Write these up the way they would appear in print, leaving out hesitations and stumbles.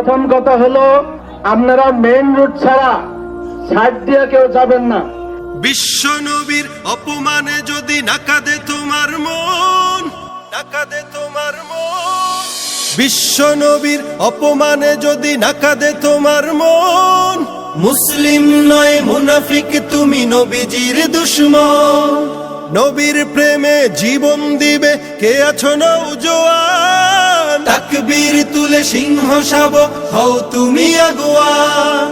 প্রথম কথা হলো, আপনারা মেইন রুট ছাড়া সাইড দিয়ে কেউ যাবেন না। বিশ্ব নবীর অপমানে যদি নাকাদে তোমার মন, নাকাদে তোমার মন। বিশ্ব নবীর অপমানে যদি নাকাদে তোমার মন, মুসলিম নয় মুনাফিক তুমি নবীজির দুশমন। নবীর প্রেমে জীবন দিবে কে আছো নওজোয়ান, তাকবীর তুলে সিংহ শাবক হও তুমি আগুয়ান।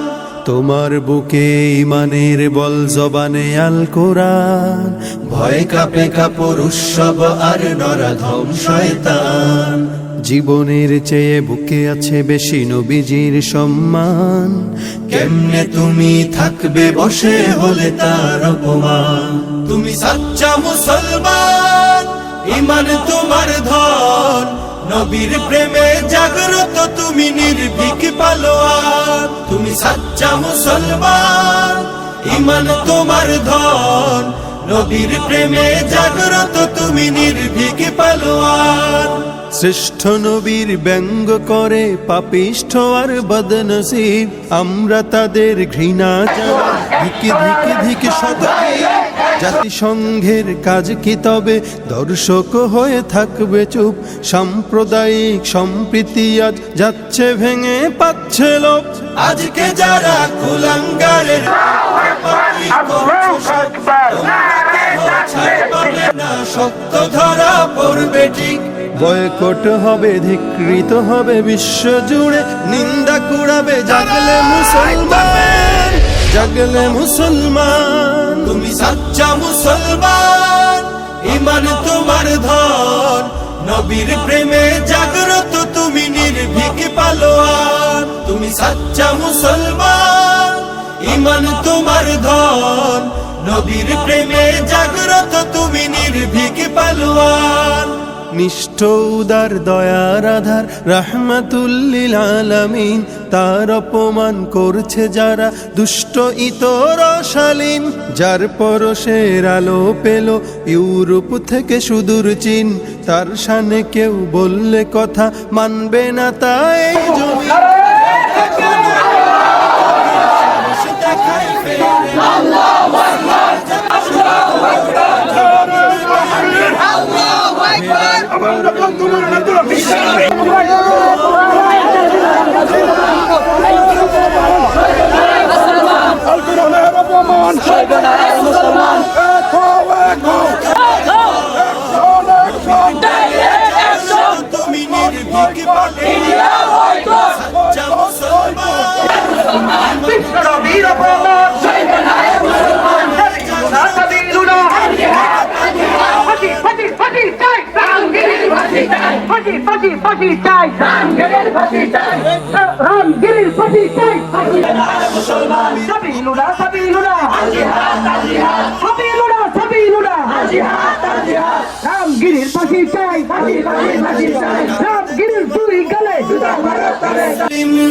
তোমার বুকে ইমানের বল জবানে আল কোরআন, ভয় কাঁপে কাপড় উৎসব আর নরাধম শয়তান। জীবনের চেয়ে বুকে আছে বেশি নবীজির সম্মান, কেমনে তুমি থাকবে বসে হলে তার অপমান। তুমি সাচ্চা মুসলমান, ইমান তোমার ধন, নবীর প্রেমে জাগ্রত তুমি নির্ভীক পালোয়ান। তুমি সাচ্চা মুসলমান, ইমান তোমার ধন, নবীর প্রেমে জাগ্রত তুমি নির্ভীক পালোয়ান। শ্রেষ্ঠ নবীর ব্যঙ্গ করে পাপিষ্ঠ আর বদনসিব, আমরা তাদের ঘৃণা জানাই ধিকে ধিকে ধিকে শতাব্দী। জাতিসংঘের কাজ কি তবে দর্শক হয়ে থাকবে চুপ, সাম্প্রদায়িক সম্প্রীতি আজ যাচ্ছে ভেঙে পাচ্ছে লোক। আজকে যারা কুলাঙ্গারের সত্য ধরা পড়বে ঠিক, বয়কট হবে ধিকৃত হবে বিশ্ব জুড়ে, নিন্দা কুড়াবে জাগলে মুসলমান, জাগলে মুসলমান। তুমি সাচ্চা মুসলমান, ইমান তোমার ধন, নবীর প্রেমে জাগ্রত তুমি নির্ভীক পালোয়ান। তুমি সাচ্চা মুসলমান, ইমান তোমার ধন, নবীর প্রেমে জাগ্রত তুমি নির্ভীক পালোয়ান। নিষ্ঠ উদার দয়ার আধার রাহমাতুল লিল আলামিন, তার অপমান করছে যারা দুষ্ট ইতর শালীন। যার পরশের আলো পেল ইউরোপ থেকে সুদূর চীন, তার শানে কেউ বললে কথা মানবে না তাই জমি।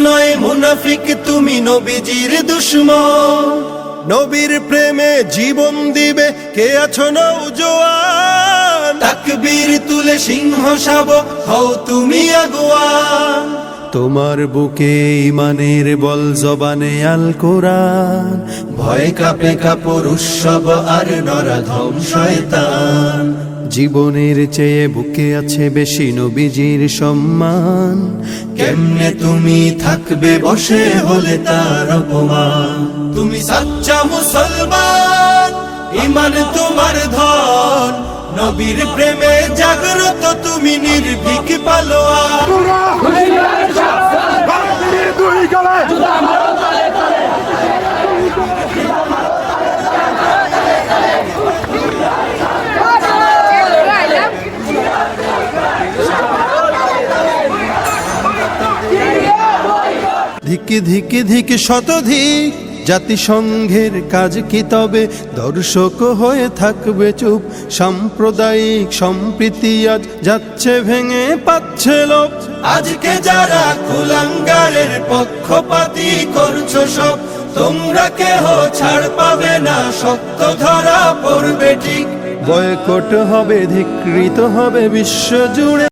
নয় মুনাফিক তুমি নবীজির দুশমন, নবীর প্রেমে জীবন দিবে কে আছো নওজোয়ান, তাকবীর তুলে সিংহ শাবক হও তুমি আগুয়ান। তোমার বুকে ইমানের বল জবানে আল কোরআন, ভয় কাঁপে কাপড় উৎসব আর নরাধম শয়তান। জীবনের চেয়ে বুকে আছে বেশি নবীজির সম্মান, কেমনে তুমি থাকবে বসে হলে তার অপমান। তুমি সাচ্চা মুসলমান, ইমান তোমার ধন, নবীর প্রেমে জাগ্রত তুমি নির্ভীক পালোয়ান। ধিকে ধিকে ধিকে শতধিক জাতিসংঘের কাজ কি তবে দর্শক হয়ে থাকবে চুপ, সাম্প্রদায়িক সম্প্রীতি আজ যাচ্ছে ভেঙে পাচ্ছে লোক। আজকে যারা কুলাঙ্গারের পক্ষপাতী করছো সব, তোমরা কেহ ছাড় পাবে না, সত্য ধরা পড়বে ঠিক, বয়কট হবে ধিকৃত হবে বিশ্ব জুড়ে।